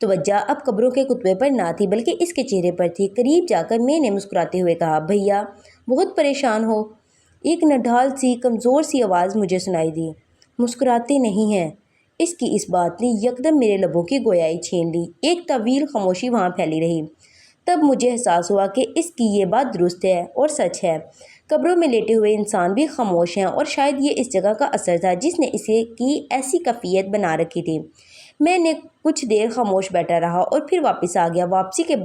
توجہ اب قبروں کے کتبے پر نہ تھی بلکہ اس کے چہرے پر تھی۔ قریب جا کر میں نے مسکراتے ہوئے کہا، بھیا بہت پریشان ہو؟ ایک نڈھال سی کمزور سی آواز مجھے سنائی دی۔ مسکراتے نہیں ہیں۔ اس کی اس بات نے یکدم میرے لبوں کی گویائی چھین لی۔ ایک طویل خاموشی وہاں پھیلی رہی۔ تب مجھے احساس ہوا کہ اس کی یہ بات درست ہے اور سچ ہے۔ قبروں میں لیٹے ہوئے انسان بھی خاموش ہیں اور شاید یہ اس جگہ کا اثر تھا جس نے اسے کی ایسی کیفیت بنا رکھی تھی۔ میں نے کچھ دیر خاموش بیٹھا رہا اور پھر واپس آ گیا۔ واپسی کے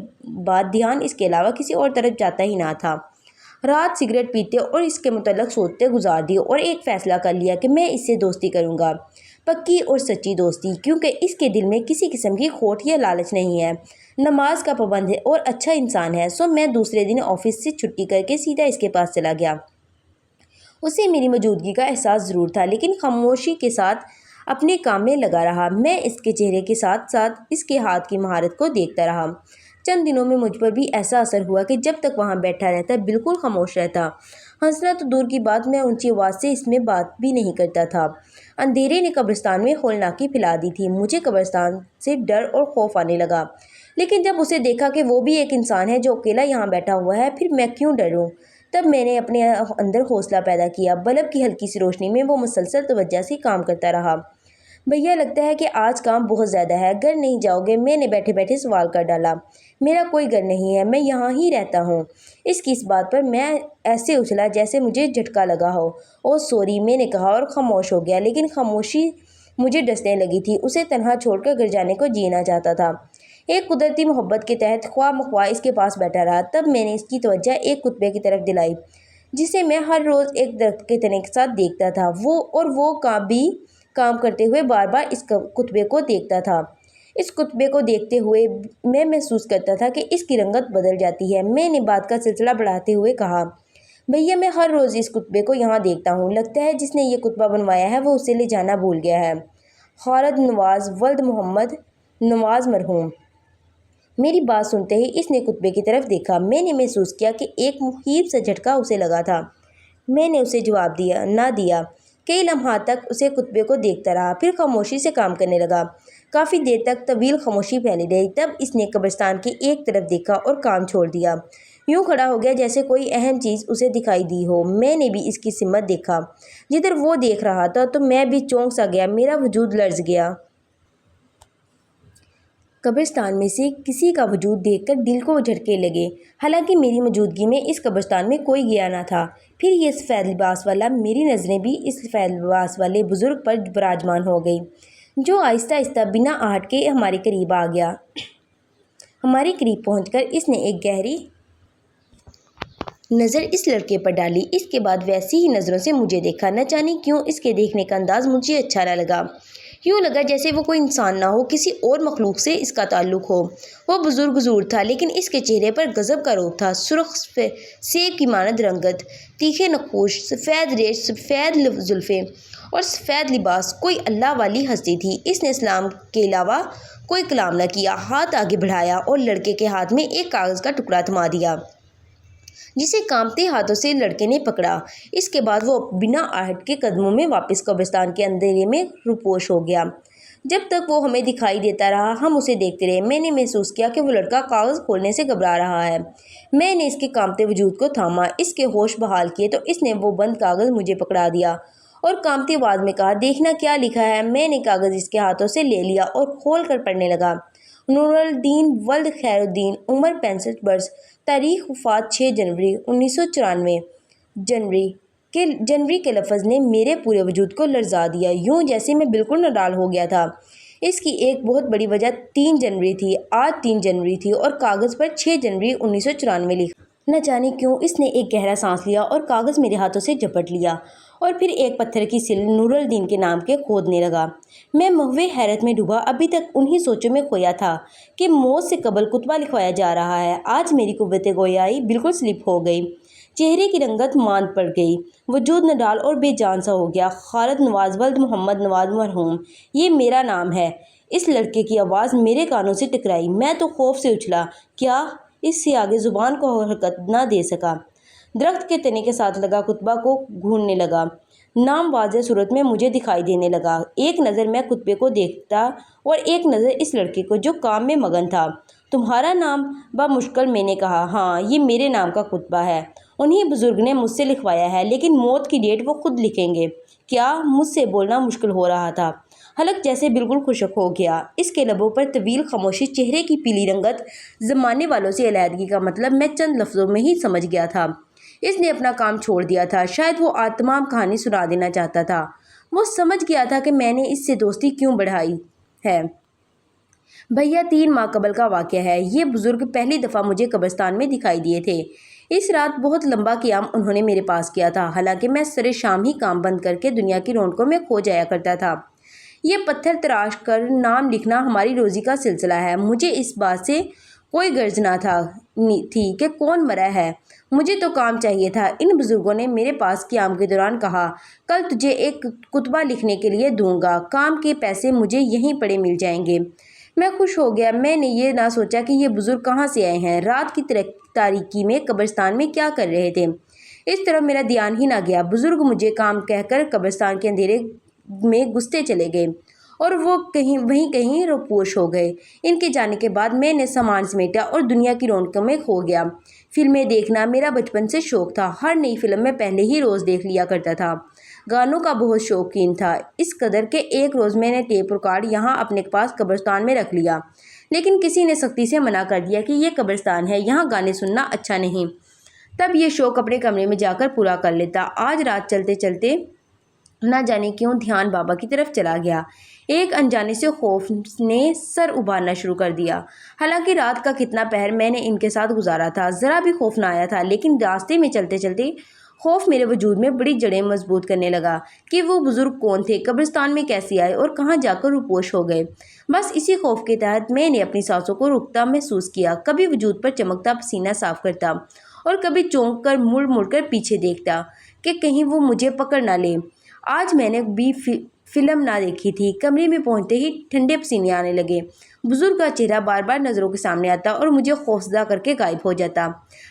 بعد دھیان اس کے علاوہ کسی اور طرف جاتا ہی نہ تھا۔ رات سگریٹ پیتے اور اس کے متعلق سوچتے گزار دی اور ایک فیصلہ کر لیا کہ میں اس سے دوستی کروں گا، پکی اور سچی دوستی، کیونکہ اس کے دل میں کسی قسم کی کھوٹ یا لالچ نہیں ہے، نماز کا پابند ہے اور اچھا انسان ہے۔ سو میں دوسرے دن آفس سے چھٹی کر کے سیدھا اس کے پاس چلا گیا۔ اسے میری موجودگی کا احساس ضرور تھا لیکن خاموشی کے ساتھ اپنے کام میں لگا رہا۔ میں اس کے چہرے کے ساتھ ساتھ اس کے ہاتھ کی مہارت کو دیکھتا رہا۔ چند دنوں میں مجھ پر بھی ایسا اثر ہوا کہ جب تک وہاں بیٹھا رہتا بالکل خاموش رہتا۔ ہنسنا تو دور کی بات، میں اونچی آواز سے اس میں بات بھی نہیں کرتا تھا۔ اندھیرے نے قبرستان میں ہولناکی پھیلا دی تھی۔ مجھے قبرستان سے ڈر اور خوف آنے لگا، لیکن جب اسے دیکھا کہ وہ بھی ایک انسان ہے جو اکیلا یہاں بیٹھا ہوا ہے، پھر میں کیوں ڈروں؟ تب میں نے اپنے اندر حوصلہ پیدا کیا۔ بلب کی ہلکی سی روشنی میں وہ مسلسل توجہ سے کام کرتا رہا۔ بھیا لگتا ہے کہ آج کام بہت زیادہ ہے، گھر نہیں جاؤ گے؟ میں نے بیٹھے بیٹھے سوال کر ڈالا۔ میرا کوئی گھر نہیں ہے، میں یہاں ہی رہتا ہوں۔ اس کی اس بات پر میں ایسے اچھلا جیسے مجھے جھٹکا لگا ہو۔ اوہ سوری، میں نے کہا اور خاموش ہو گیا، لیکن خاموشی مجھے ڈسنے لگی تھی۔ اسے تنہا چھوڑ کر گھر جانے کو جینا چاہتا تھا۔ ایک قدرتی محبت کے تحت خواہ مخواہ اس کے پاس بیٹھا رہا۔ تب میں نے اس کی توجہ ایک کتبے کی طرف دلائی جسے میں ہر روز ایک درخت کے تنے کے ساتھ دیکھتا تھا۔ وہ بھی کام کرتے ہوئے بار بار اس کتبے کو دیکھتا تھا۔ اس کتبے کو دیکھتے ہوئے میں محسوس کرتا تھا کہ اس کی رنگت بدل جاتی ہے۔ میں نے بات کا سلسلہ بڑھاتے ہوئے کہا، بھیا میں ہر روز اس کتبے کو یہاں دیکھتا ہوں، لگتا ہے جس نے یہ کتبہ بنوایا ہے وہ اسے لے جانا بھول گیا ہے۔ خالد نواز، ولد محمد نواز مرحوم۔ میری بات سنتے ہی اس نے کتبے کی طرف دیکھا۔ میں نے محسوس کیا کہ ایک مخیب سا جھٹکا اسے لگا تھا۔ میں نے اسے جواب نہ دیا۔ کئی لمحات تک اسے کتبے کو دیکھتا رہا، پھر خاموشی سے کام کرنے لگا۔ کافی دیر تک طویل خاموشی پھیلی رہی۔ تب اس نے قبرستان کی ایک طرف دیکھا اور کام چھوڑ دیا۔ یوں کھڑا ہو گیا جیسے کوئی اہم چیز اسے دکھائی دی ہو۔ میں نے بھی اس کی سمت دیکھا۔ جدھر وہ دیکھ رہا تھا تو میں بھی چونک سا گیا، میرا وجود لرز گیا۔ قبرستان میں سے کسی کا وجود دیکھ کر دل کو جھٹکے لگے، حالانکہ میری موجودگی میں اس قبرستان میں کوئی گیا نہ تھا۔ پھر یہ سفید لباس والا، میری نظریں بھی اس سفید لباس والے بزرگ پر براجمان ہو گئی جو آہستہ آہستہ بنا آہٹ کے ہمارے قریب آ گیا۔ ہمارے قریب پہنچ کر اس نے ایک گہری نظر اس لڑکے پر ڈالی، اس کے بعد ویسی ہی نظروں سے مجھے دیکھا۔ نہ جانے کیوں اس کے دیکھنے کا انداز مجھے اچھا نہ لگا۔ یوں لگا جیسے وہ کوئی انسان نہ ہو، کسی اور مخلوق سے اس کا تعلق ہو۔ وہ بزرگ ضرور تھا لیکن اس کے چہرے پر غضب کا روپ تھا۔ سرخ سیب کی مانند رنگت، تیکھے نقوش، سفید ریش، سفید زلفیں اور سفید لباس، کوئی اللہ والی ہستی تھی۔ اس نے سلام کے علاوہ کوئی کلام نہ کیا، ہاتھ آگے بڑھایا اور لڑکے کے ہاتھ میں ایک کاغذ کا ٹکڑا تھما دیا جسے کانپتے ہاتھوں سے لڑکے نے پکڑا۔ اس کے بعد وہ بنا آہٹ کے قدموں میں واپس قبرستان کے اندھیرے میں روپوش ہو گیا۔ جب تک وہ ہمیں دکھائی دیتا رہا ہم اسے دیکھتے رہے۔ میں نے محسوس کیا کہ وہ لڑکا کاغذ کھولنے سے گھبرا رہا ہے۔ میں نے اس کے کانپتے وجود کو تھاما، اس کے ہوش بحال کیے تو اس نے وہ بند کاغذ مجھے پکڑا دیا اور کانپتی آواز میں کہا، دیکھنا کیا لکھا ہے۔ میں نے کاغذ اس کے ہاتھوں سے لے لیا اور کھول کر پڑھنے لگا۔ نور الدین ولد خیر الدین، عمر 65 برس، تاریخ وفات 6 جنوری 1994۔ جنوری کے لفظ نے میرے پورے وجود کو لرزا دیا، یوں جیسے میں بالکل نڈال ہو گیا تھا۔ اس کی ایک بہت بڑی وجہ 3 جنوری تھی۔ آج 3 جنوری تھی اور کاغذ پر 6 جنوری 1994 لکھا۔ نہ جانے کیوں اس نے ایک گہرا سانس لیا اور کاغذ میرے ہاتھوں سے جھپٹ لیا اور پھر ایک پتھر کی سل نور الدین کے نام کے کھودنے لگا۔ میں محو حیرت میں ڈوبا، ابھی تک انہی سوچوں میں کھویا تھا کہ موت سے قبل کتبہ لکھوایا جا رہا ہے۔ آج میری قوت گویائی بالکل سلپ ہو گئی، چہرے کی رنگت ماند پڑ گئی، وجود نڈال اور بے جان سا ہو گیا۔ خالد نواز، ولد محمد نواز مرحوم، یہ میرا نام ہے۔ اس لڑکے کی آواز میرے کانوں سے ٹکرائی۔ میں تو خوف سے اچھلا، کیا اس سے آگے زبان کو حرکت نہ دے سکا۔ درخت کے تنے کے ساتھ لگا کتبہ کو گھونڈنے لگا۔ نام واضح صورت میں مجھے دکھائی دینے لگا۔ ایک نظر میں کتبے کو دیکھتا اور ایک نظر اس لڑکے کو جو کام میں مگن تھا۔ تمہارا نام؟ بمشکل میں نے کہا۔ ہاں، یہ میرے نام کا کتبہ ہے، انہی بزرگ نے مجھ سے لکھوایا ہے، لیکن موت کی ڈیٹ وہ خود لکھیں گے۔ کیا؟ مجھ سے بولنا مشکل ہو رہا تھا۔ حلق جیسے بالکل خشک ہو گیا۔ اس کے لبوں پر طویل خاموشی، چہرے کی پیلی رنگت، زمانے والوں سے علیحدگی کا مطلب میں چند لفظوں میں ہی سمجھ گیا تھا۔ اس نے اپنا کام چھوڑ دیا تھا، شاید وہ آج تمام کہانی سنا دینا چاہتا تھا۔ وہ سمجھ گیا تھا کہ میں نے اس سے دوستی کیوں بڑھائی ہے۔ بھیا 3 ماہ قبل کا واقعہ ہے۔ یہ بزرگ پہلی دفعہ مجھے قبرستان میں دکھائی دیے تھے۔ اس رات بہت لمبا قیام انہوں نے میرے پاس کیا تھا، حالانکہ میں سرے شام ہی کام بند کر کے دنیا کی رونقوں میں کھو جایا کرتا تھا۔ یہ پتھر تراش کر نام لکھنا ہماری روزی کا سلسلہ ہے۔ مجھے اس بات سے کوئی غرض نہ تھی کہ کون مرا ہے، مجھے تو کام چاہیے تھا۔ ان بزرگوں نے میرے پاس قیام کے دوران کہا، کل تجھے ایک کتبہ لکھنے کے لیے دوں گا، کام کے پیسے مجھے یہیں پڑے مل جائیں گے۔ میں خوش ہو گیا۔ میں نے یہ نہ سوچا کہ یہ بزرگ کہاں سے آئے ہیں، رات کی تاریکی میں قبرستان میں کیا کر رہے تھے۔ اس طرح میرا دھیان ہی نہ گیا۔ بزرگ مجھے کام کہہ کر قبرستان کے اندھیرے میں گھستے چلے گئے اور وہ وہیں کہیں روپوش ہو گئے۔ ان کے جانے کے بعد میں نے سامان سمیٹا اور دنیا کی رونقوں میں کھو گیا۔ فلمیں دیکھنا میرا بچپن سے شوق تھا، ہر نئی فلم میں پہلے ہی روز دیکھ لیا کرتا تھا۔ گانوں کا بہت شوقین تھا، اس قدر کہ ایک روز میں نے ٹیپ ریکارڈ یہاں اپنے پاس قبرستان میں رکھ لیا، لیکن کسی نے سختی سے منع کر دیا کہ یہ قبرستان ہے، یہاں گانے سننا اچھا نہیں۔ تب یہ شوق اپنے کمرے میں جا کر پورا کر لیتا۔ آج رات چلتے چلتے نہ جانے کیوں دھیان بابا کی طرف چلا گیا۔ ایک انجانے سے خوف نے سر ابھارنا شروع کر دیا۔ حالانکہ رات کا کتنا پہر میں نے ان کے ساتھ گزارا تھا، ذرا بھی خوف نہ آیا تھا، لیکن راستے میں چلتے چلتے خوف میرے وجود میں بڑی جڑیں مضبوط کرنے لگا کہ وہ بزرگ کون تھے، قبرستان میں کیسے آئے اور کہاں جا کر روپوش ہو گئے۔ بس اسی خوف کے تحت میں نے اپنی سانسوں کو رکتا محسوس کیا، کبھی وجود پر چمکتا پسینہ صاف کرتا اور کبھی چونک کر مڑ مڑ کر پیچھے دیکھتا کہ کہیں وہ مجھے پکڑ نہ لے۔ آج میں نے بھی فلم نہ دیکھی تھی۔ کمرے میں پہنچتے ہی ٹھنڈے پسینے آنے لگے۔ بزرگ کا چہرہ بار بار نظروں کے سامنے آتا اور مجھے خوفزدہ کر کے غائب ہو جاتا۔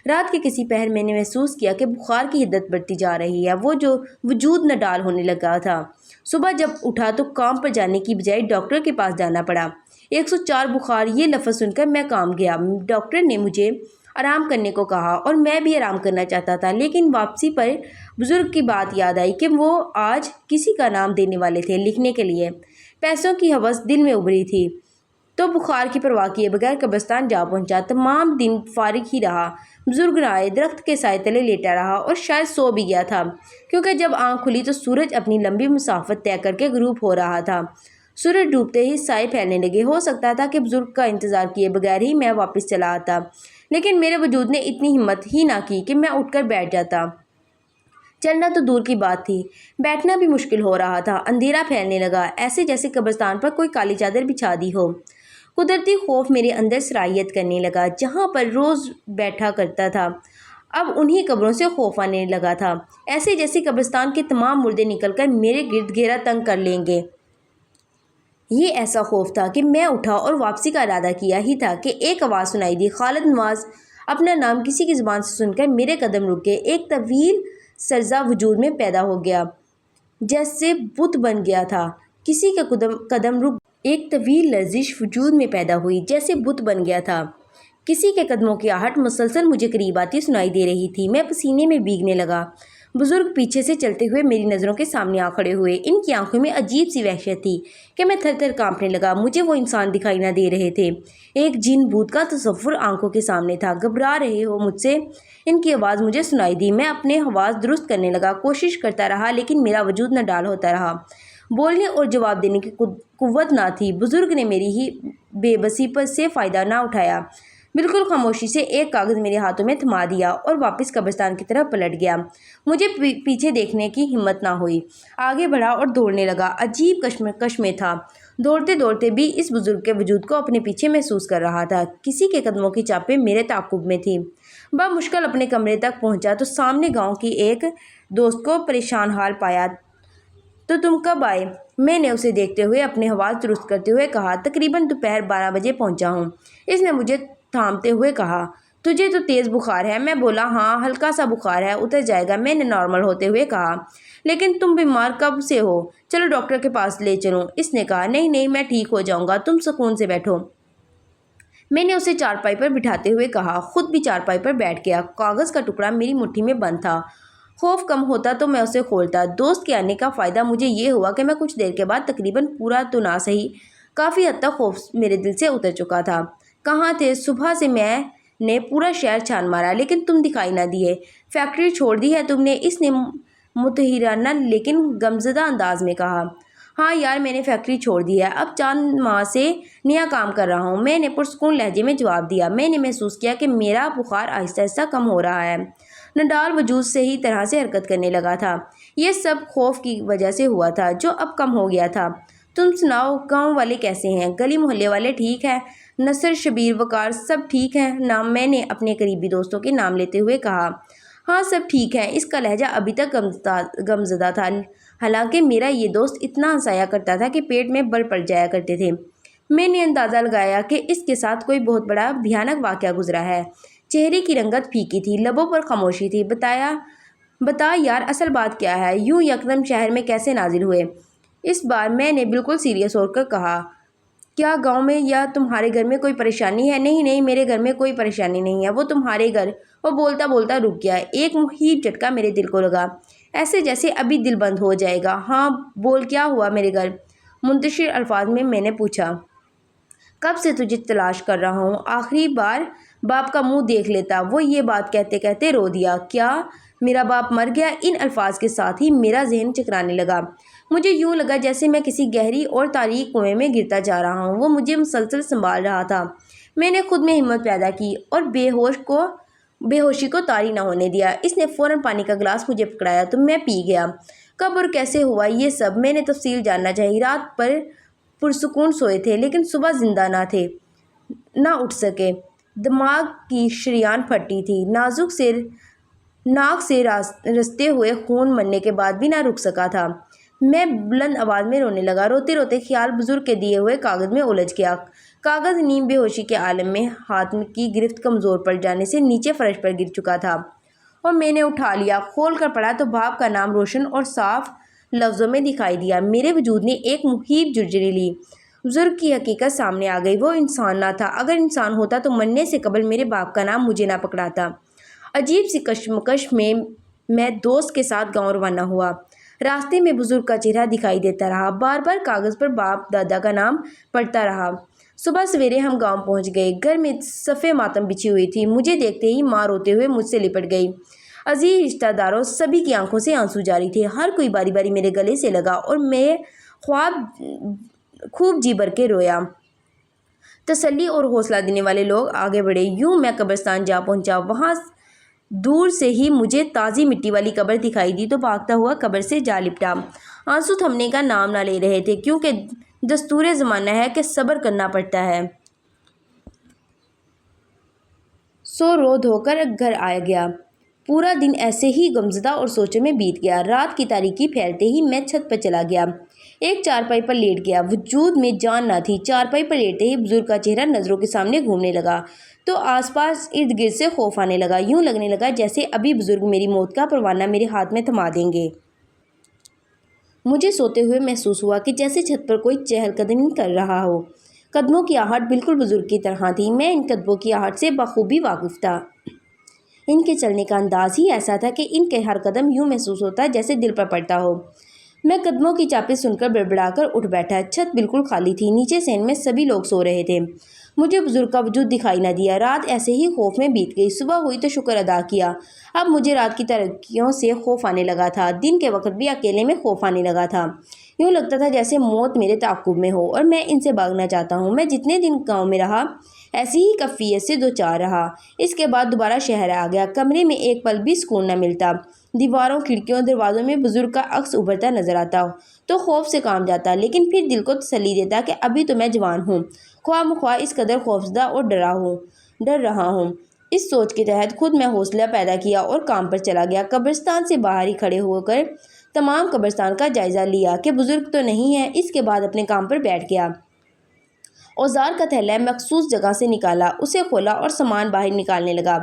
رات کے کسی پہر میں نے محسوس کیا کہ بخار کی حدت بڑھتی جا رہی ہے، وہ جو وجود نڈال ہونے لگا تھا۔ صبح جب اٹھا تو کام پر جانے کی بجائے ڈاکٹر کے پاس جانا پڑا۔ 104 بخار، یہ لفظ سن کر میں کانپ گیا۔ ڈاکٹر نے مجھے آرام کرنے کو کہا اور میں بھی آرام کرنا چاہتا تھا، لیکن واپسی پر بزرگ کی بات یاد آئی کہ وہ آج کسی کا نام دینے والے تھے لکھنے کے لیے۔ پیسوں کی ہوس دل میں ابھری تھی تو بخار کی پرواہ کیے بغیر قبرستان جا پہنچا۔ تمام دن فارغ ہی رہا۔ بزرگ نہ آئے، درخت کے سائے تلے لیٹا رہا اور شاید سو بھی گیا تھا، کیونکہ جب آنکھ کھلی تو سورج اپنی لمبی مسافت طے کر کے غروب ہو رہا تھا۔ سورج ڈوبتے ہی سائے پھیلنے لگے۔ ہو سکتا تھا کہ بزرگ کا انتظار کیے بغیر ہی میں واپس چلا آتا، لیکن میرے وجود نے اتنی ہمت ہی نہ کی کہ میں اٹھ کر بیٹھ جاتا۔ چلنا تو دور کی بات تھی، بیٹھنا بھی مشکل ہو رہا تھا۔ اندھیرا پھیلنے لگا، ایسے جیسے قبرستان پر کوئی کالی چادر بچھا دی ہو۔ قدرتی خوف میرے اندر سرایت کرنے لگا۔ جہاں پر روز بیٹھا کرتا تھا، اب انہی قبروں سے خوف آنے لگا تھا، ایسے جیسے قبرستان کے تمام مردے نکل کر میرے گرد گھیرا تنگ کر لیں گے۔ یہ ایسا خوف تھا کہ میں اٹھا اور واپسی کا ارادہ کیا ہی تھا کہ ایک آواز سنائی دی، خالد نواز۔ اپنا نام کسی کی زبان سے سن کر میرے قدم رک گئے۔ ایک طویل سرزہ وجود میں پیدا ہو گیا، جیسے بت بن گیا تھا۔ کسی کا قدم رک ایک طویل لرزش وجود میں پیدا ہوئی، جیسے بت بن گیا تھا۔ کسی کے قدموں کی آہٹ مسلسل مجھے قریب آتی سنائی دے رہی تھی۔ میں پسینے میں بھیگنے لگا۔ بزرگ پیچھے سے چلتے ہوئے میری نظروں کے سامنے آ کھڑے ہوئے۔ ان کی آنکھوں میں عجیب سی وحشت تھی کہ میں تھر تھر کانپنے لگا۔ مجھے وہ انسان دکھائی نہ دے رہے تھے، ایک جن بھوت کا تصور آنکھوں کے سامنے تھا۔ گھبرا رہے ہو مجھ سے؟ ان کی آواز مجھے سنائی دی۔ میں اپنے حواس درست کرنے لگا، کوشش کرتا رہا، لیکن میرا وجود نڈال ہوتا رہا۔ بولنے اور جواب دینے کی قوت نہ تھی۔ بزرگ نے میری ہی بے بسی پر سے فائدہ نہ اٹھایا، بالکل خاموشی سے ایک کاغذ میرے ہاتھوں میں تھما دیا اور واپس قبرستان کی طرف پلٹ گیا۔ مجھے پیچھے دیکھنے کی ہمت نہ ہوئی۔ آگے بڑھا اور دوڑنے لگا۔ عجیب کشمکش میں تھا، دوڑتے دوڑتے بھی اس بزرگ کے وجود کو اپنے پیچھے محسوس کر رہا تھا۔ کسی کے قدموں کی چاپیں میرے تعاقب میں تھیں۔ بمشکل اپنے کمرے تک پہنچا تو سامنے گاؤں کی ایک دوست کو پریشان حال پایا۔ تو تم کب آئے؟ میں نے اسے دیکھتے ہوئے اپنے حواس درست کرتے ہوئے کہا، تقریباً دوپہر 12 بجے پہنچا ہوں۔ اس نے مجھے تھامتے ہوئے کہا، تجھے تو تیز بخار ہے۔ میں بولا ہاں ہلکا سا بخار ہے، اتر جائے گا، میں نے نارمل ہوتے ہوئے کہا۔ لیکن تم بیمار کب سے ہو؟ چلو ڈاکٹر کے پاس لے چلوں۔ اس نے کہا نہیں نہیں میں ٹھیک ہو جاؤں گا، تم سکون سے بیٹھو۔ میں نے اسے چارپائی پر بٹھاتے ہوئے کہا، خود بھی چارپائی پر بیٹھ گیا۔ کاغذ کا ٹکڑا میری مٹھی میں بند تھا۔ خوف کم ہوتا تو میں اسے کھولتا۔ دوست کے آنے کا فائدہ مجھے یہ ہوا کہ میں کچھ دیر کے بعد تقریباً پورا تو نہ صحیح کافی حد تک خوف میرے دل سے اتر چکا تھا۔ کہاں تھے؟ صبح سے میں نے پورا شہر چھان مارا لیکن تم دکھائی نہ دیے۔ فیکٹری چھوڑ دی ہے تم نے؟ اس نے متحرانہ لیکن غمزدہ انداز میں کہا۔ ہاں یار میں نے فیکٹری چھوڑ دی ہے، اب چند ماہ سے نیا کام کر رہا ہوں، میں نے پرسکون لہجے میں جواب دیا۔ میں نے محسوس کیا کہ میرا بخار آہستہ آہستہ کم ہو رہا ہے۔ نڈال وجود صحیح طرح سے حرکت کرنے لگا تھا۔ یہ سب خوف کی وجہ سے ہوا تھا جو اب کم ہو گیا تھا۔ تم سناؤ گاؤں والے کیسے ہیں؟ گلی محلے والے ٹھیک ہیں؟ نصر، شبیر، وقار سب ٹھیک ہیں نا؟ میں نے اپنے قریبی دوستوں کے نام لیتے ہوئے کہا۔ ہاں سب ٹھیک ہیں۔ اس کا لہجہ ابھی تک غمزدہ تھا، حالانکہ میرا یہ دوست اتنا ہنسایا کرتا تھا کہ پیٹ میں بل پڑ جایا کرتے تھے۔ میں نے اندازہ لگایا کہ اس کے ساتھ کوئی بہت بڑا بھیانک واقعہ گزرا ہے۔ چہرے کی رنگت پھیکی تھی، لبوں پر خاموشی تھی۔ بتا یار اصل بات کیا ہے؟ یوں یکدم شہر میں کیسے نازل ہوئے؟ اس بار میں نے بالکل سیریس ہو کر کہا۔ کیا گاؤں میں یا تمہارے گھر میں کوئی پریشانی ہے؟ نہیں نہیں میرے گھر میں کوئی پریشانی نہیں ہے، وہ تمہارے گھر۔ وہ بولتا بولتا رک گیا۔ ایک مہیب جھٹکا میرے دل کو لگا، ایسے جیسے ابھی دل بند ہو جائے گا۔ ہاں بول کیا ہوا میرے گھر؟ منتشر الفاظ میں نے پوچھا۔ کب سے تجھے تلاش کر رہا ہوں، آخری بار باپ کا منہ دیکھ لیتا۔ وہ یہ بات کہتے کہتے رو دیا۔ کیا میرا باپ مر گیا؟ ان الفاظ کے ساتھ ہی میرا ذہن چکرانے لگا۔ مجھے یوں لگا جیسے میں کسی گہری اور تاریک کنویں میں گرتا جا رہا ہوں۔ وہ مجھے مسلسل سنبھال رہا تھا۔ میں نے خود میں ہمت پیدا کی اور بے ہوشی کو طاری نہ ہونے دیا۔ اس نے فوراً پانی کا گلاس مجھے پکڑایا تو میں پی گیا۔ کب اور کیسے ہوا یہ سب؟ میں نے تفصیل جاننا چاہی۔ رات پر پرسکون سوئے تھے لیکن صبح زندہ نہ اٹھ سکے۔ دماغ کی شریان پھٹی تھی، ناک سے رستے ہوئے خون مرنے کے بعد بھی نہ رک سکا تھا۔ میں بلند آواز میں رونے لگا۔ روتے روتے خیال بزرگ کے دیے ہوئے کاغذ میں الجھ گیا۔ کاغذ نیم بے ہوشی کے عالم میں ہاتھ کی گرفت کمزور پڑ جانے سے نیچے فرش پر گر چکا تھا اور میں نے اٹھا لیا۔ کھول کر پڑھا تو باپ کا نام روشن اور صاف لفظوں میں دکھائی دیا۔ میرے وجود نے ایک مہیب جھرجھری لی۔ بزرگ کی حقیقت سامنے آ گئی۔ وہ انسان نہ تھا۔ اگر انسان ہوتا تو مرنے سے قبل میرے باپ کا نام مجھے نہ پکڑاتا۔ عجیب سی کشمکش میں دوست کے ساتھ گاؤں روانہ ہوا۔ راستے میں بزرگ کا چہرہ دکھائی دیتا رہا، بار بار کاغذ پر باپ دادا کا نام پڑھتا رہا۔ صبح سویرے ہم گاؤں پہنچ گئے۔ گھر میں صف ماتم بچھی ہوئی تھی۔ مجھے دیکھتے ہی ماں روتے ہوئے مجھ سے لپٹ گئی۔ عزیز رشتہ داروں سبھی کی آنکھوں سے آنسو جاری تھے۔ ہر کوئی باری باری میرے گلے سے لگا اور میں خوب جی بھر کے رویا۔ تسلی اور حوصلہ دینے والے لوگ آگے بڑھے۔ یوں میں قبرستان جا پہنچا۔ وہاں دور سے ہی مجھے تازی مٹی والی قبر دکھائی دی تو بھاگتا ہوا قبر سے جا لپٹا۔ آنسو تھمنے کا نام نہ لے رہے تھے کیونکہ دستور زمانہ ہے کہ صبر کرنا پڑتا ہے۔ سو رو دھو کر گھر آ گیا۔ پورا دن ایسے ہی غمزدہ اور سوچوں میں بیت گیا۔ رات کی تاریکی پھیلتے ہی میں چھت پر چلا گیا۔ ایک چارپائی پر لیٹ گیا۔ وجود میں جان نہ تھی۔ چارپائی پر لیٹتے ہی بزرگ کا چہرہ نظروں کے سامنے گھومنے لگا تو آس پاس ارد گرد سے خوف آنے لگا۔ یوں لگنے لگا جیسے ابھی بزرگ میری موت کا پروانہ میرے ہاتھ میں تھما دیں گے۔ مجھے سوتے ہوئے محسوس ہوا کہ جیسے چھت پر کوئی چہل قدمی کر رہا ہو۔ قدموں کی آہٹ بالکل بزرگ کی طرح تھی۔ میں ان قدموں کی آہٹ سے بخوبی واقف تھا۔ ان کے چلنے کا انداز ہی ایسا تھا کہ ان کے ہر قدم یوں محسوس ہوتا جیسے دل پر پڑتا ہو۔ میں قدموں کی چاپی سن کر بڑبڑا کر اٹھ بیٹھا۔ چھت بالکل خالی تھی۔ نیچے صحن میں سبھی لوگ سو رہے تھے۔ مجھے بزرگ کا وجود دکھائی نہ دیا۔ رات ایسے ہی خوف میں بیت گئی۔ صبح ہوئی تو شکر ادا کیا۔ اب مجھے رات کی تاریکیوں سے خوف آنے لگا تھا۔ دن کے وقت بھی اکیلے میں خوف آنے لگا تھا۔ یوں لگتا تھا جیسے موت میرے تعاقب میں ہو اور میں ان سے بھاگنا چاہتا ہوں۔ میں جتنے دن گاؤں میں رہا ایسی ہی کیفیت سے دوچار رہا۔ اس کے بعد دوبارہ شہر آ گیا۔ کمرے میں ایک پل بھی سکون نہ ملتا۔ دیواروں، کھڑکیوں، دروازوں میں بزرگ کا عکس ابھرتا نظر آتا تو خوف سے کانپ جاتا، لیکن پھر دل کو تسلی دیتا کہ ابھی تو میں جوان ہوں، خواہ مخواہ اس قدر خوفزدہ اور ڈر رہا ہوں۔ اس سوچ کے تحت خود میں حوصلہ پیدا کیا اور کام پر چلا گیا۔ قبرستان سے باہر ہی کھڑے ہو کر تمام قبرستان کا جائزہ لیا کہ بزرگ تو نہیں ہے۔ اس کے بعد اپنے کام پر بیٹھ گیا۔ اوزار کا تھیلا مخصوص جگہ سے نکالا، اسے کھولا اور سامان باہر نکالنے لگا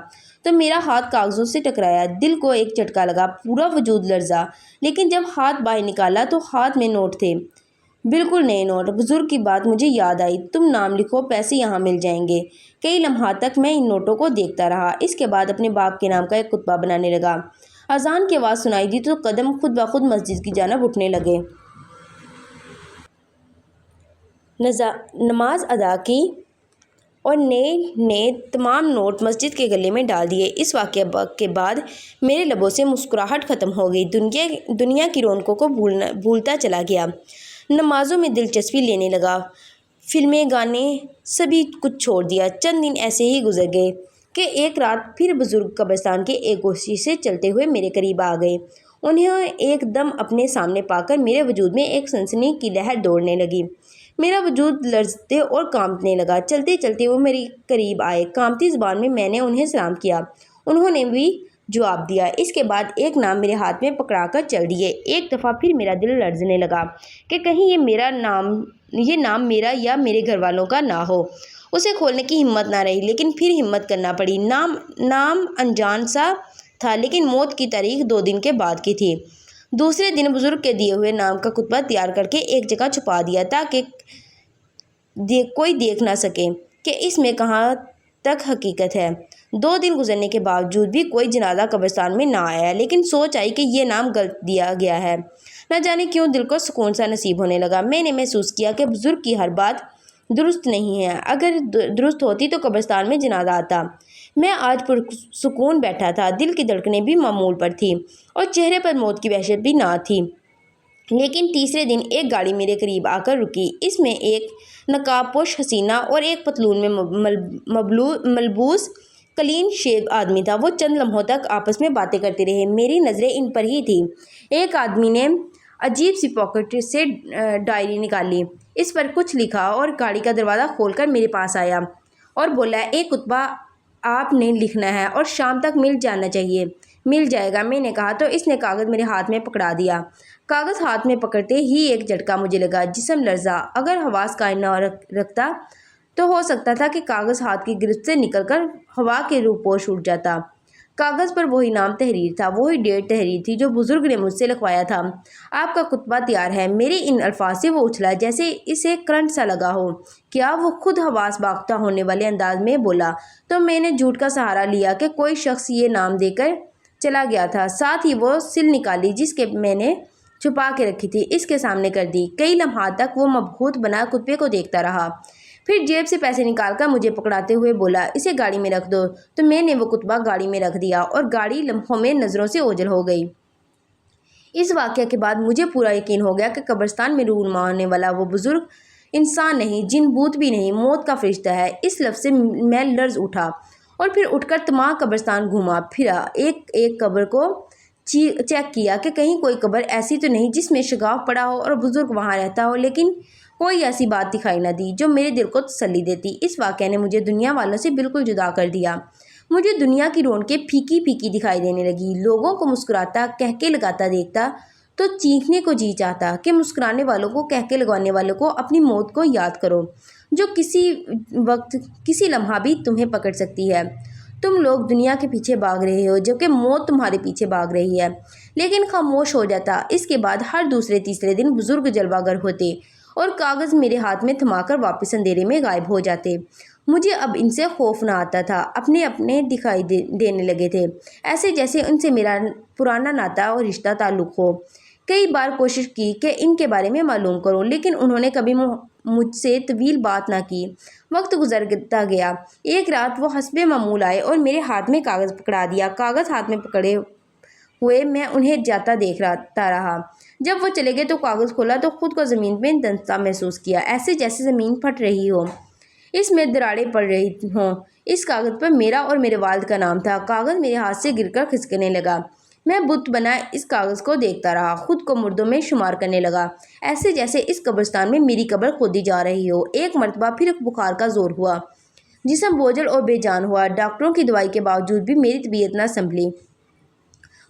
تو میرا ہاتھ کاغذوں سے ٹکرایا، دل کو ایک جھٹکا لگا، پورا وجود لرزا۔ لیکن جب ہاتھ باہر نکالا تو ہاتھ میں نوٹ تھے، بالکل نئے نوٹ۔ بزرگ کی بات مجھے یاد آئی، تم نام لکھو، پیسے یہاں مل جائیں گے۔ کئی لمحات تک میں ان نوٹوں کو دیکھتا رہا، اس کے بعد اپنے باپ کے نام کا ایک خطبہ بنانے لگا۔ اذان کی آواز سنائی دی تو قدم خود بخود مسجد کی جانب اٹھنے لگے۔ نماز ادا کی اور نئے تمام نوٹ مسجد کے گلے میں ڈال دیے۔ اس واقعہ کے بعد میرے لبوں سے مسکراہٹ ختم ہو گئی، دنیا کی رونقوں کو بھولتا چلا گیا، نمازوں میں دلچسپی لینے لگا، فلمیں، گانے، سبھی کچھ چھوڑ دیا۔ چند دن ایسے ہی گزر گئے کہ ایک رات پھر بزرگ قبرستان کے ایک گوشے سے چلتے ہوئے میرے قریب آ گئے۔ انہیں ایک دم اپنے سامنے پا کر میرے وجود میں ایک سنسنی کی لہر دوڑنے لگی، میرا وجود لرزتے اور کانپنے لگا۔ چلتے چلتے وہ میرے قریب آئے، کانپتی زبان میں نے انہیں سلام کیا، انہوں نے بھی جواب دیا۔ اس کے بعد ایک نام میرے ہاتھ میں پکڑا کر چل دیے۔ ایک دفعہ پھر میرا دل لرزنے لگا کہ کہیں یہ نام میرا یا میرے گھر والوں کا نہ ہو۔ اسے کھولنے کی ہمت نہ رہی، لیکن پھر ہمت کرنا پڑی۔ نام انجان سا تھا، لیکن موت کی تاریخ 2 دن کے بعد کی تھی۔ دوسرے دن بزرگ کے دیے ہوئے نام کا خطبہ تیار کر کے ایک جگہ چھپا دیا تاکہ کوئی دیکھ نہ سکے کہ اس میں کہاں تک حقیقت ہے۔ 2 دن گزرنے کے باوجود بھی کوئی جنازہ قبرستان میں نہ آیا، لیکن سوچ آئی کہ یہ نام غلط دیا گیا ہے۔ نہ جانے کیوں دل کو سکون سا نصیب ہونے لگا۔ میں نے محسوس کیا کہ بزرگ کی ہر بات درست نہیں ہے، اگر درست ہوتی تو قبرستان میں جنازہ آتا۔ میں آج پرسکون بیٹھا تھا، دل کی دھڑکنیں بھی معمول پر تھیں اور چہرے پر موت کی وحشت بھی نہ تھی۔ لیکن تیسرے دن ایک گاڑی میرے قریب آ کر رکی، اس میں ایک نقاب پوش حسینہ اور ایک پتلون میں ملبوس کلین شیو آدمی تھا۔ وہ چند لمحوں تک آپس میں باتیں کرتے رہے، میری نظریں ان پر ہی تھیں۔ ایک آدمی نے عجیب سی پاکٹ سے ڈائری نکالی، اس پر کچھ لکھا اور گاڑی کا دروازہ کھول کر میرے پاس آیا اور بولا، ایک خطبہ آپ نے لکھنا ہے اور شام تک مل جانا چاہیے۔ مل جائے گا، میں نے کہا تو اس نے کاغذ میرے ہاتھ میں پکڑا دیا۔ کاغذ ہاتھ میں پکڑتے ہی ایک جھٹکا مجھے لگا، جسم لرزا۔ اگر حواس قائم نہ رکھتا تو ہو سکتا تھا کہ کاغذ ہاتھ کی گرفت سے نکل کر ہوا کے روپوش اٹھ جاتا۔ کاغذ پر وہی نام تحریر تھا، وہی ڈیٹ تحریر تھی جو بزرگ نے مجھ سے لکھوایا تھا۔ آپ کا خطبہ تیار ہے۔ میرے ان الفاظ سے وہ اچھلا جیسے اسے کرنٹ سا لگا ہو۔ کیا وہ خود حواس باختہ ہونے والے انداز میں بولا تو میں نے جھوٹ کا سہارا لیا کہ کوئی شخص یہ نام دے کر چلا گیا تھا۔ ساتھ ہی وہ سل نکالی جس کے میں نے چھپا کے رکھی تھی، اس کے سامنے کر دی۔ کئی لمحات تک وہ مبہوت بنا خطبے کو دیکھتا رہا، پھر جیب سے پیسے نکال کر مجھے پکڑاتے ہوئے بولا، اسے گاڑی میں رکھ دو۔ تو میں نے وہ خطبہ گاڑی میں رکھ دیا اور گاڑی لمحوں میں نظروں سے اوجھل ہو گئی۔ اس واقعہ کے بعد مجھے پورا یقین ہو گیا کہ قبرستان میں رونما ہونے والا وہ بزرگ انسان نہیں، جن بوت بھی نہیں، موت کا فرشتہ ہے۔ اس لفظ سے میں لرز اٹھا اور پھر اٹھ کر تمام قبرستان گھوما پھرا، ایک قبر کو چیک کیا کہ کہیں کوئی قبر ایسی تو نہیں جس میں شگاف پڑا ہو اور بزرگ وہاں رہتا ہو، لیکن کوئی ایسی بات دکھائی نہ دی جو میرے دل کو تسلی دیتی۔ اس واقعہ نے مجھے دنیا والوں سے بالکل جدا کر دیا۔ مجھے دنیا کی رونقیں پھیکی پھیکی دکھائی دینے لگی۔ لوگوں کو مسکراتا کہکے لگاتا دیکھتا تو چیخنے کو جی چاہتا کہ مسکرانے والوں کو، کہکے لگانے والوں کو اپنی موت کو یاد کرو، جو کسی وقت کسی لمحہ بھی تمہیں پکڑ سکتی ہے۔ تم لوگ دنیا کے پیچھے بھاگ رہے ہو جبکہ موت تمہارے پیچھے بھاگ رہی ہے۔ لیکن خاموش ہو جاتا۔ اس کے بعد ہر دوسرے تیسرے دن بزرگ جلوہ گر ہوتے اور کاغذ میرے ہاتھ میں تھما کر واپس اندھیرے میں غائب ہو جاتے۔ مجھے اب ان سے خوف نہ آتا تھا، اپنے دکھائی دینے لگے تھے، ایسے جیسے ان سے میرا پرانا ناتا اور رشتہ تعلق ہو۔ کئی بار کوشش کی کہ ان کے بارے میں معلوم کروں، لیکن انہوں نے کبھی مجھ سے طویل بات نہ کی۔ وقت گزرتا گیا۔ ایک رات وہ حسب معمول آئے اور میرے ہاتھ میں کاغذ پکڑا دیا۔ کاغذ ہاتھ میں پکڑے ہوئے میں انہیں جاتا دیکھتا رہا۔ جب وہ چلے گئے تو کاغذ کھولا تو خود کو زمین میں دھنستا محسوس کیا، ایسے جیسے زمین پھٹ رہی ہو، اس میں دراڑیں پڑ رہی ہوں۔ اس کاغذ پر میرا اور میرے والد کا نام تھا۔ کاغذ میرے ہاتھ سے گر کر کھسکنے لگا۔ میں بت بنا اس کاغذ کو دیکھتا رہا، خود کو مردوں میں شمار کرنے لگا، ایسے جیسے اس قبرستان میں میری قبر کھودی جا رہی ہو۔ ایک مرتبہ پھر بخار کا زور ہوا، جسم بوجھل اور بے جان ہوا۔ ڈاکٹروں کی دوائی کے باوجود بھی میری طبیعت نہ سنبھلی۔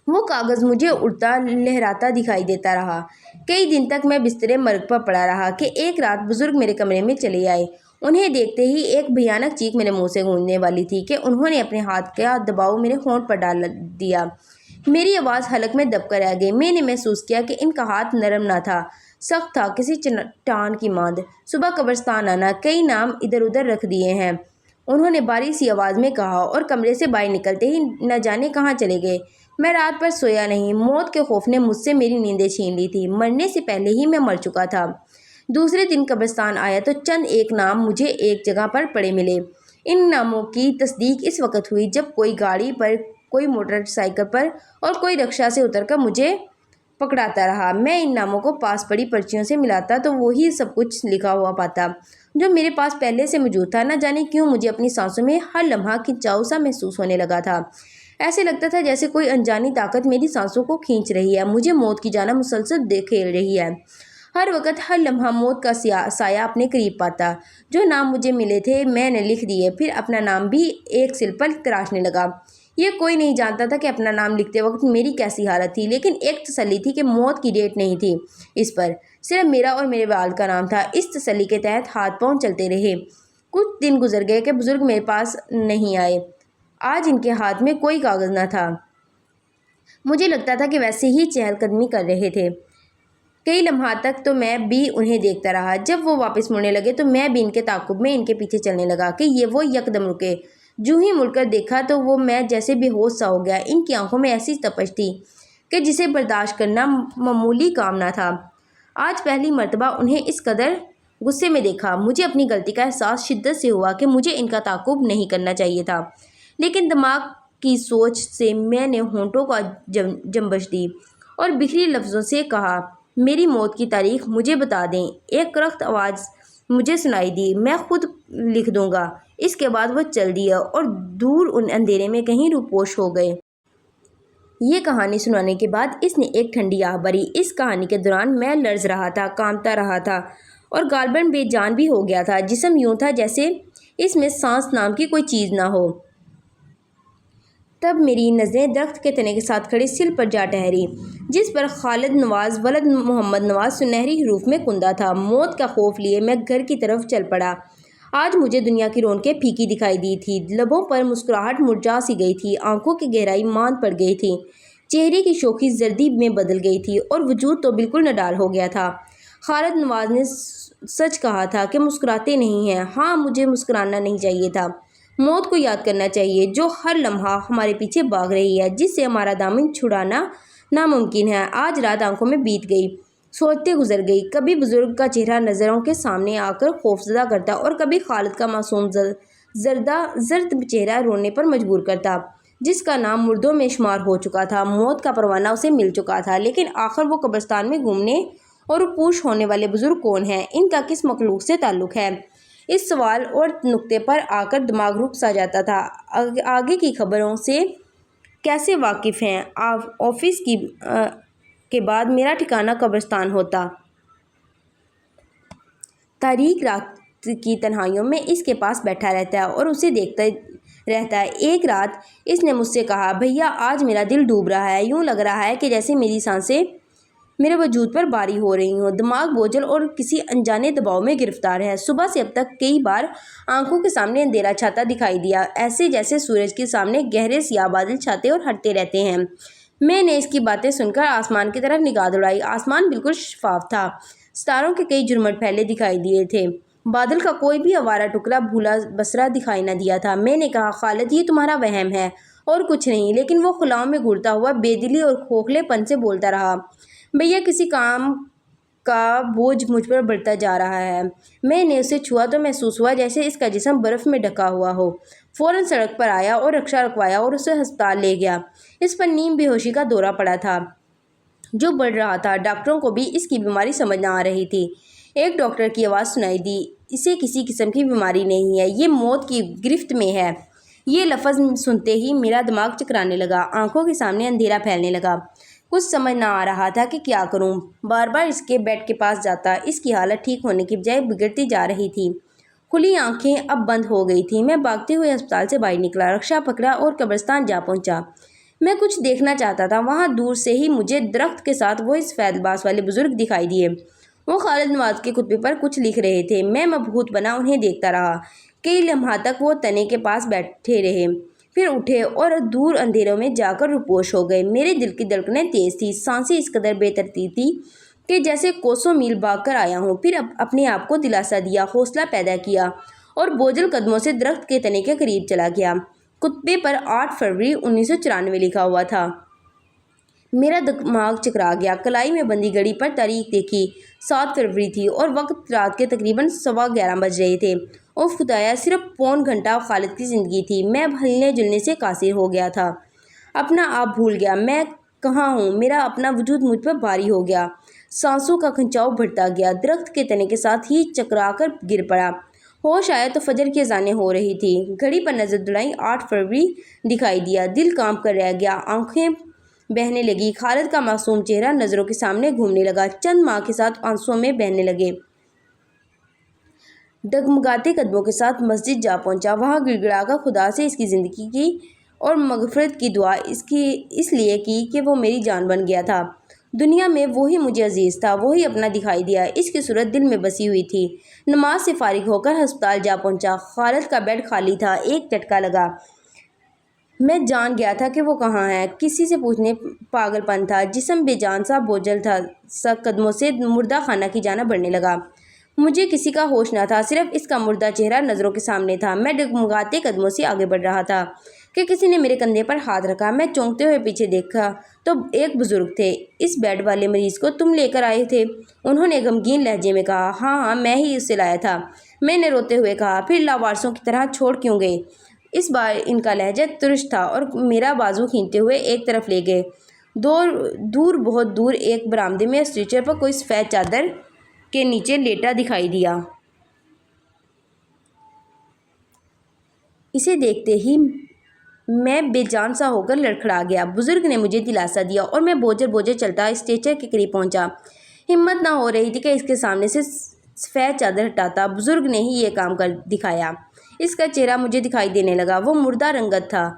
وہ کاغذ مجھے اڑتا لہراتا دکھائی دیتا رہا۔ کئی دن تک میں بستر مرگ پر پڑا رہا کہ ایک رات بزرگ میرے کمرے میں چلے آئے۔ انہیں دیکھتے ہی ایک بھیانک چیخ میرے منہ سے گونجنے والی تھی کہ انہوں نے اپنے ہاتھ کا دباؤ میرے ہونٹ پر ڈال دیا۔ میری آواز حلق میں دب کر رہ گئی۔ میں نے محسوس کیا کہ ان کا ہاتھ نرم نہ تھا، سخت تھا، کسی چٹان کی ماند۔ صبح قبرستان آنا، کئی نام ادھر ادھر رکھ دیے ہیں، انہوں نے باریک سی آواز میں کہا، اور کمرے سے باہر نکلتے ہی نہ جانے کہاں چلے گئے۔ میں رات بھر سویا نہیں۔ موت کے خوف نے مجھ سے میری نیندیں چھین لی تھی۔ مرنے سے پہلے ہی میں مر چکا تھا۔ دوسرے دن قبرستان آیا تو چند ایک نام مجھے ایک جگہ پر پڑے ملے۔ ان ناموں کی تصدیق اس وقت ہوئی جب کوئی گاڑی پر، کوئی موٹر سائیکل پر اور کوئی رکشہ سے اتر کر مجھے پکڑاتا رہا۔ میں ان ناموں کو پاس پڑی پرچیوں سے ملاتا تو وہی سب کچھ لکھا ہوا پاتا جو میرے پاس پہلے سے موجود تھا۔ نہ جانے کیوں مجھے اپنی سانسوں میں ہر لمحہ کھنچاؤ سا محسوس ہونے لگا تھا۔ ایسے لگتا تھا جیسے کوئی انجانی طاقت میری سانسوں کو کھینچ رہی ہے، مجھے موت کی جانب مسلسل کھینچ رہی ہے۔ ہر وقت، ہر لمحہ موت کا سایہ اپنے قریب پاتا۔ جو نام مجھے ملے تھے میں نے لکھ دیے، پھر اپنا نام بھی ایک سل پر تراشنے لگا۔ یہ کوئی نہیں جانتا تھا کہ اپنا نام لکھتے وقت میری کیسی حالت تھی، لیکن ایک تسلی تھی کہ موت کی ڈیٹ نہیں تھی اس پر، صرف میرا اور میرے والد کا نام تھا۔ اس تسلی کے تحت ہاتھ پاؤں چلتے رہے۔ کچھ دن گزر گئے کہ بزرگ میرے پاس نہیں آئے۔ آج ان کے ہاتھ میں کوئی کاغذ نہ تھا۔ مجھے لگتا تھا کہ ویسے ہی چہل قدمی کر رہے تھے۔ کئی لمحات تک تو میں بھی انہیں دیکھتا رہا۔ جب وہ واپس مڑنے لگے تو میں بھی ان کے تعاقب میں ان کے پیچھے چلنے لگا کہ وہ یکدم رکے۔ جو ہی مڑ کر دیکھا تو وہ میں جیسے بے ہوش سا ہو گیا۔ ان کی آنکھوں میں ایسی تپش تھی کہ جسے برداشت کرنا معمولی کام نہ تھا۔ آج پہلی مرتبہ انہیں اس قدر غصے میں دیکھا۔ مجھے اپنی غلطی کا احساس شدت سے ہوا کہ مجھے ان کا تعاقب نہیں کرنا چاہیے تھا، لیکن دماغ کی سوچ سے میں نے ہونٹوں کو جنبش دی اور بکھری لفظوں سے کہا، میری موت کی تاریخ مجھے بتا دیں۔ ایک کرخت آواز مجھے سنائی دی، میں خود لکھ دوں گا۔ اس کے بعد وہ چل دیا اور دور ان اندھیرے میں کہیں روپوش ہو گئے۔ یہ کہانی سنانے کے بعد اس نے ایک ٹھنڈی آہ بھری۔ اس کہانی کے دوران میں لرز رہا تھا، کانپتا رہا تھا اور غالباً بے جان بھی ہو گیا تھا۔ جسم یوں تھا جیسے اس میں سانس نام کی کوئی چیز نہ ہو۔ تب میری نظریں درخت کے تنے کے ساتھ کھڑے سل پر جا ٹھہری، جس پر خالد نواز ولد محمد نواز سنہری حروف میں کندہ تھا۔ موت کا خوف لیے میں گھر کی طرف چل پڑا۔ آج مجھے دنیا کی رونقیں پھیکی دکھائی دی تھی۔ لبوں پر مسکراہٹ مرجھا سی گئی تھی، آنکھوں کی گہرائی ماند پڑ گئی تھی، چہرے کی شوخی زردی میں بدل گئی تھی اور وجود تو بالکل نڈال ہو گیا تھا۔ خالد نواز نے سچ کہا تھا کہ مسکراتے نہیں ہیں۔ ہاں، مجھے مسکرانا نہیں چاہیے تھا۔ موت کو یاد کرنا چاہیے جو ہر لمحہ ہمارے پیچھے بھاگ رہی ہے، جس سے ہمارا دامن چھڑانا ناممکن ہے۔ آج رات آنکھوں میں بیت گئی، سوچتے گزر گئی۔ کبھی بزرگ کا چہرہ نظروں کے سامنے آ کر خوفزدہ کرتا اور کبھی خالد کا معصوم زرد چہرہ رونے پر مجبور کرتا، جس کا نام مردوں میں شمار ہو چکا تھا۔ موت کا پروانہ اسے مل چکا تھا، لیکن آخر وہ قبرستان میں گھومنے اور روپوش ہونے والے بزرگ کون ہیں؟ ان کا کس مخلوق سے تعلق ہے؟ اس سوال اور نقطے پر آ کر دماغ رک سا جاتا تھا۔ آگے کی خبروں سے کیسے واقف ہیں؟ آفس کے بعد میرا ٹھکانہ قبرستان ہوتا۔ تاریک رات کی تنہائیوں میں اس کے پاس بیٹھا رہتا ہے اور اسے دیکھتا رہتا ہے۔ ایک رات اس نے مجھ سے کہا، بھیا آج میرا دل ڈوب رہا ہے، یوں لگ رہا ہے کہ جیسے میری سانسیں میرے وجود پر باری ہو رہی ہوں۔ دماغ بوجھل اور کسی انجانے دباؤ میں گرفتار ہے۔ صبح سے اب تک کئی بار آنکھوں کے سامنے اندھیرا چھاتا دکھائی دیا، ایسے جیسے سورج کے سامنے گہرے سیاہ بادل چھاتے اور ہٹتے رہتے ہیں۔ میں نے اس کی باتیں سن کر آسمان کی طرف نگاہ دوڑائی۔ آسمان بالکل شفاف تھا، ستاروں کے کئی جھرمٹ پھیلے دکھائی دیے تھے۔ بادل کا کوئی بھی آوارہ ٹکڑا بھولا بسرا دکھائی نہ دیا تھا۔ میں نے کہا، خالد یہ تمہارا وہم ہے اور کچھ نہیں، لیکن وہ خلاؤں میں گھڑتا ہوا بے دلی اور کھوکھلے پن سے بولتا رہا، بھیا کسی کام کا بوجھ مجھ پر بڑھتا جا رہا ہے۔ میں نے اسے چھوا تو محسوس ہوا جیسے اس کا جسم برف میں ڈھکا ہوا ہو۔ فوراً سڑک پر آیا اور رکشہ رکوایا اور اسے ہسپتال لے گیا۔ اس پر نیم بے ہوشی کا دورہ پڑا تھا جو بڑھ رہا تھا۔ ڈاکٹروں کو بھی اس کی بیماری سمجھ نہ آ رہی تھی۔ ایک ڈاکٹر کی آواز سنائی دی، اسے کسی قسم کی بیماری نہیں ہے، یہ موت کی گرفت میں ہے۔ یہ لفظ سنتے ہی میرا دماغ چکرانے لگا، آنکھوں کے سامنے اندھیرا پھیلنے لگا۔ کچھ سمجھ نہ آ رہا تھا کہ کیا کروں۔ بار بار اس کے بیڈ کے پاس جاتا، اس کی حالت ٹھیک ہونے کی بجائے بگڑتی جا رہی تھی۔ کھلی آنکھیں اب بند ہو گئی تھیں۔ میں بھاگتے ہوئے ہسپتال سے باہر نکلا، رکشہ پکڑا اور قبرستان جا پہنچا۔ میں کچھ دیکھنا چاہتا تھا۔ وہاں دور سے ہی مجھے درخت کے ساتھ وہ سفید لباس والے بزرگ دکھائی دیے۔ وہ خالد نواز کے خطبے پر کچھ لکھ رہے تھے۔ میں مبہوت بنا انہیں دیکھتا رہا۔ کئی لمحات تک وہ تنے کے پاس بیٹھے رہے، پھر اٹھے اور دور اندھیروں میں جا کر روپوش ہو گئے۔ میرے دل کی دھڑکنیں تیز تھیں، سانسیں اس قدر بے ترتیب تھیں کہ جیسے کوسوں میل بھاگ کر آیا ہوں۔ پھر اپنے آپ کو دلاسا دیا، حوصلہ پیدا کیا اور بوجھل قدموں سے درخت کے تنے کے قریب چلا گیا۔ خطبے پر 8 فروری 1994 لکھا ہوا تھا۔ میرا دماغ چکرا گیا۔ کلائی میں بندی گھڑی پر تاریخ دیکھی، 7 فروری تھی اور وقت رات کے تقریباً 11:15 بج رہے تھے۔ اوف خدایا، صرف پون گھنٹہ خالد کی زندگی تھی۔ میں ہلنے جلنے سے قاصر ہو گیا تھا، اپنا آپ بھول گیا۔ میں کہاں ہوں؟ میرا اپنا وجود مجھ پر بھاری ہو گیا، سانسوں کا کھنچاؤ بڑھتا گیا۔ درخت کے تنے کے ساتھ ہی چکرا کر گر پڑا۔ ہوش آیا تو فجر کی اذانیں ہو رہی تھی۔ گھڑی پر نظر دوڑائی، 8 فروری دکھائی دیا۔ دل کانپ کر رہ گیا، آنکھیں بہنے لگی۔ خالد کا معصوم چہرہ نظروں کے سامنے گھومنے لگا، چند ماہ کے ساتھ آنسوؤں میں بہنے لگے۔ ڈگمگاتے قدموں کے ساتھ مسجد جا پہنچا، وہاں گڑ گڑا کر خدا سے اس کی زندگی کی اور مغفرت کی دعا اس لیے کی کہ وہ میری جان بن گیا تھا۔ دنیا میں وہی مجھے عزیز تھا، وہی اپنا دکھائی دیا۔ اس کی صورت دل میں بسی ہوئی تھی۔ نماز سے فارغ ہو کر ہسپتال جا پہنچا۔ خالد کا بیڈ خالی تھا۔ ایک جھٹکا لگا، میں جان گیا تھا کہ وہ کہاں ہے۔ کسی سے پوچھنے پاگل پن تھا، جسم بے جان سا بوجھل تھا، قدموں سے مردہ خانہ کی جانب بڑھنے لگا۔ مجھے کسی کا ہوش نہ تھا، صرف اس کا مردہ چہرہ نظروں کے سامنے تھا۔ میں ڈگمگاتے قدموں سے آگے بڑھ رہا تھا کہ کسی نے میرے کندھے پر ہاتھ رکھا۔ میں چونکتے ہوئے پیچھے دیکھا تو ایک بزرگ تھے۔ اس بیڈ والے مریض کو تم لے کر آئے تھے؟ انہوں نے غمگین لہجے میں کہا۔ ہاں، میں ہی اسے لایا تھا، میں نے روتے ہوئے کہا۔ پھر لاوارثوں کی طرح چھوڑ کیوں گئے؟ اس بار ان کا لہجہ ترش تھا اور میرا بازو کھینچتے ہوئے ایک طرف لے گئے۔ دور بہت دور ایک برآمدے میں اسٹریچر پر کوئی سفید چادر کے نیچے لیٹا دکھائی دیا۔ اسے دیکھتے ہی میں بے جان سا ہو کر لڑکھڑا گیا۔ بزرگ نے مجھے دلاسا دیا اور میں بوجھل چلتا اسٹریچر کے قریب پہنچا۔ ہمت نہ ہو رہی تھی کہ اس کے سامنے سے سفید چادر ہٹاتا۔ بزرگ نے ہی یہ کام کر دکھایا۔ اس کا چہرہ مجھے دکھائی دینے لگا، وہ مردہ رنگت تھا،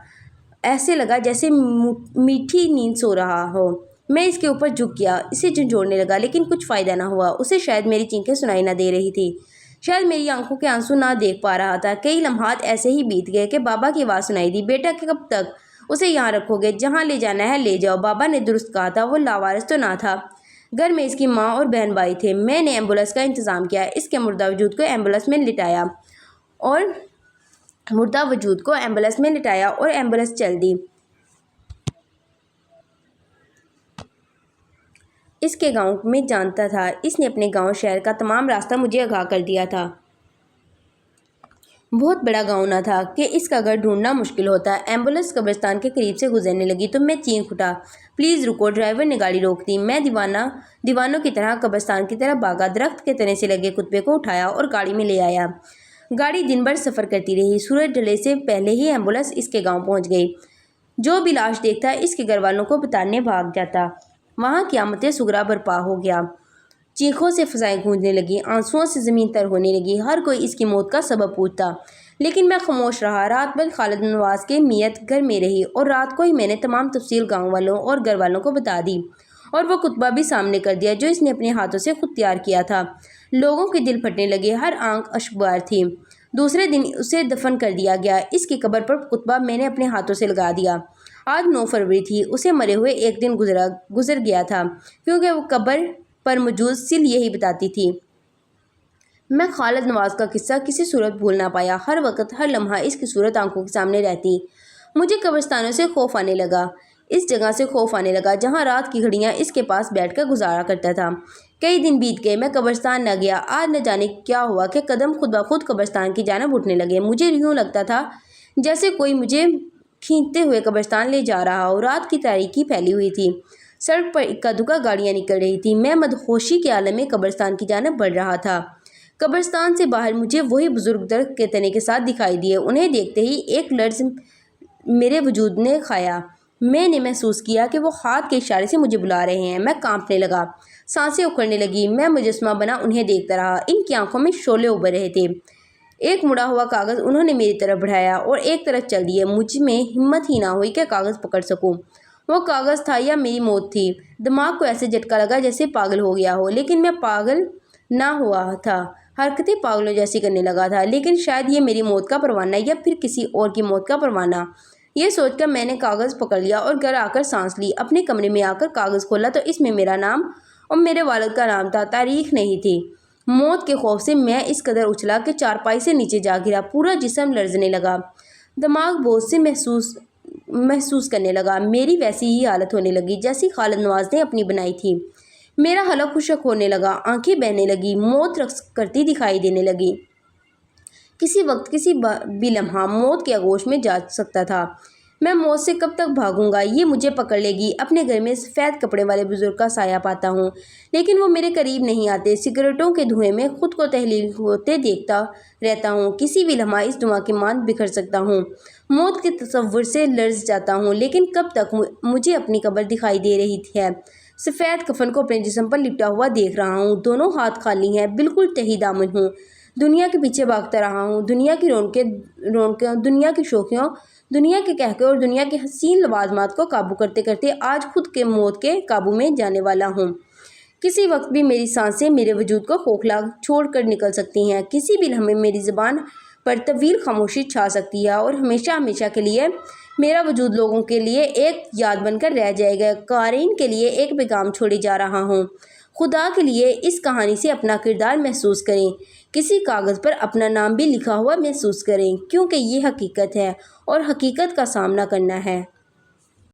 ایسے لگا جیسے میٹھی نیند سو رہا ہو۔ میں اس کے اوپر جھک گیا، اسے جھنجھوڑنے لگا، لیکن کچھ فائدہ نہ ہوا۔ اسے شاید میری چیخیں سنائی نہ دے رہی تھی، شاید میری آنکھوں کے آنسو نہ دیکھ پا رہا تھا۔ کئی لمحات ایسے ہی بیت گئے کہ بابا کی آواز سنائی دی، بیٹا کب تک اسے یہاں رکھو گے؟ جہاں لے جانا ہے لے جاؤ۔ بابا نے درست کہا تھا، وہ لاوارث تو نہ تھا۔ گھر میں اس کی ماں اور بہن بھائی تھے۔ میں نے ایمبولینس کا انتظام کیا، اس کے مردہ وجود کو ایمبولینس میں لٹایا اور ایمبولینس چل دی۔ اس کے گاؤں میں جانتا تھا، اس نے اپنے گاؤں شہر کا تمام راستہ مجھے آگاہ کر دیا تھا۔ بہت بڑا گاؤں نہ تھا کہ اس کا گھر ڈھونڈنا مشکل ہوتا۔ ایمبولینس قبرستان کے قریب سے گزرنے لگی تو میں چیخ اٹھا، پلیز رکو۔ ڈرائیور نے گاڑی روک دی۔ میں دیوانوں کی طرح قبرستان کی طرف بھاگا، درخت کے تنے سے لگے خطبے کو اٹھایا اور گاڑی میں لے آیا۔ گاڑی دن بھر سفر کرتی رہی۔ سورج ڈھلنے سے پہلے ہی ایمبولینس اس کے گاؤں پہنچ گئی۔ جو بھی لاش دیکھتا اس کے گھر والوں کو بتانے بھاگ جاتا۔ وہاں قیامت صغریٰ برپا ہو گیا۔ چیخوں سے فضائیں گونجنے لگیں، آنسوؤں سے زمین تر ہونے لگی۔ ہر کوئی اس کی موت کا سبب پوچھتا، لیکن میں خاموش رہا۔ رات بھر خالد نواز کے میت گھر میں رہی اور رات کو ہی میں نے تمام تفصیل گاؤں والوں اور گھر والوں کو بتا دی اور وہ خطبہ بھی سامنے کر دیا جو اس نے اپنے ہاتھوں سے خود تیار کیا تھا۔ لوگوں کے دل پھٹنے لگے، ہر آنکھ اشکبار تھی۔ دوسرے دن اسے دفن کر دیا گیا۔ اس کی قبر پر خطبہ میں نے اپنے ہاتھوں سے لگا دیا۔ آج 9 فروری تھی۔ اسے مرے ہوئے ایک دن گزر گیا تھا، کیونکہ وہ قبر پر موجود سل یہی بتاتی تھی۔ میں خالد نواز کا قصہ کسی صورت بھول نہ پایا۔ ہر وقت، ہر لمحہ اس کی صورت آنکھوں کے سامنے رہتی۔ مجھے قبرستانوں سے خوف آنے لگا، اس جگہ سے خوف آنے لگا جہاں رات کی گھڑیاں اس کے پاس بیٹھ کر گزارا کرتا تھا۔ کئی دن بیت گئے، میں قبرستان نہ گیا۔ آج نہ جانے کیا ہوا کہ قدم خود بخود قبرستان کی جانب اٹھنے لگے۔ مجھے یوں لگتا تھا جیسے کوئی مجھے کھینچتے ہوئے قبرستان لے جا رہا ہو۔ رات کی تاریکی پھیلی ہوئی تھی، سڑک پر اکا دکا گاڑیاں نکل رہی تھیں۔ میں مدہوشی کے عالم میں قبرستان کی جانب بڑھ رہا تھا۔ قبرستان سے باہر مجھے وہی بزرگ درخت کے تنے کے ساتھ دکھائی دیے۔ انہیں دیکھتے ہی ایک لرز میرے وجود نے کھایا۔ میں نے محسوس کیا کہ وہ ہاتھ کے اشارے سے مجھے بلا رہے ہیں۔ میں کانپنے لگا، سانسیں اکھڑنے لگی۔ میں مجسمہ بنا انہیں دیکھتا رہا۔ ان کی آنکھوں میں شعلے ابھر رہے تھے۔ ایک مڑا ہوا کاغذ انہوں نے میری طرف بڑھایا اور ایک طرف چل دیے۔ مجھ میں ہمت ہی نہ ہوئی کہ کاغذ پکڑ سکوں۔ وہ کاغذ تھا یا میری موت تھی؟ دماغ کو ایسے جھٹکا لگا جیسے پاگل ہو گیا ہو، لیکن میں پاگل نہ ہوا تھا، حرکتیں پاگلوں جیسی کرنے لگا تھا۔ لیکن شاید یہ میری موت کا پروانہ یا پھر کسی اور کی موت کا پروانہ۔ یہ سوچ کر میں نے کاغذ پکڑ لیا اور گھر آ کر سانس لی۔ اپنے کمرے میں آ کر کاغذ کھولا تو اس میں میرا نام اور میرے والد کا نام تھا، تاریخ نہیں تھی۔ موت کے خوف سے میں اس قدر اچھلا کہ چارپائی سے نیچے جا گرا۔ پورا جسم لرزنے لگا، دماغ بوجھ سے محسوس کرنے لگا۔ میری ویسی ہی حالت ہونے لگی جیسی خالد نواز نے اپنی بنائی تھی۔ میرا حلق خشک ہونے لگا، آنکھیں بہنے لگی، موت رقص کرتی دکھائی دینے لگی۔ کسی وقت کسی بھی لمحہ موت کے آغوش میں جا سکتا تھا۔ میں موت سے کب تک بھاگوں گا؟ یہ مجھے پکڑ لے گی۔ اپنے گھر میں سفید کپڑے والے بزرگ کا سایہ پاتا ہوں، لیکن وہ میرے قریب نہیں آتے۔ سگریٹوں کے دھوئیں میں خود کو تحلیل ہوتے دیکھتا رہتا ہوں۔ کسی بھی لمحہ اس دھواں کی مانند بکھر سکتا ہوں۔ موت کے تصور سے لرز جاتا ہوں، لیکن کب تک؟ مجھے اپنی قبر دکھائی دے رہی ہے۔ سفید کفن کو اپنے جسم پر لپٹا ہوا دیکھ رہا ہوں۔ دونوں ہاتھ خالی ہیں، بالکل تہی دامن ہوں۔ دنیا کے پیچھے بھاگتا رہا ہوں، دنیا کی رونقیں، دنیا کی شوخیوں، دنیا کے قہقہے اور دنیا کے حسین لوازمات کو قابو کرتے کرتے آج خود کے موت کے قابو میں جانے والا ہوں۔ کسی وقت بھی میری سانسیں میرے وجود کو کھوکھلا چھوڑ کر نکل سکتی ہیں۔ کسی بھی لمحے میری زبان پر طویل خاموشی چھا سکتی ہے اور ہمیشہ ہمیشہ کے لیے میرا وجود لوگوں کے لیے ایک یاد بن کر رہ جائے گا۔ قارئین کے لیے ایک پیغام چھوڑے جا رہا ہوں۔ خدا کے لیے اس کہانی سے اپنا کردار محسوس کریں، کسی کاغذ پر اپنا نام بھی لکھا ہوا محسوس کریں، کیونکہ یہ حقیقت ہے اور حقیقت کا سامنا کرنا ہے۔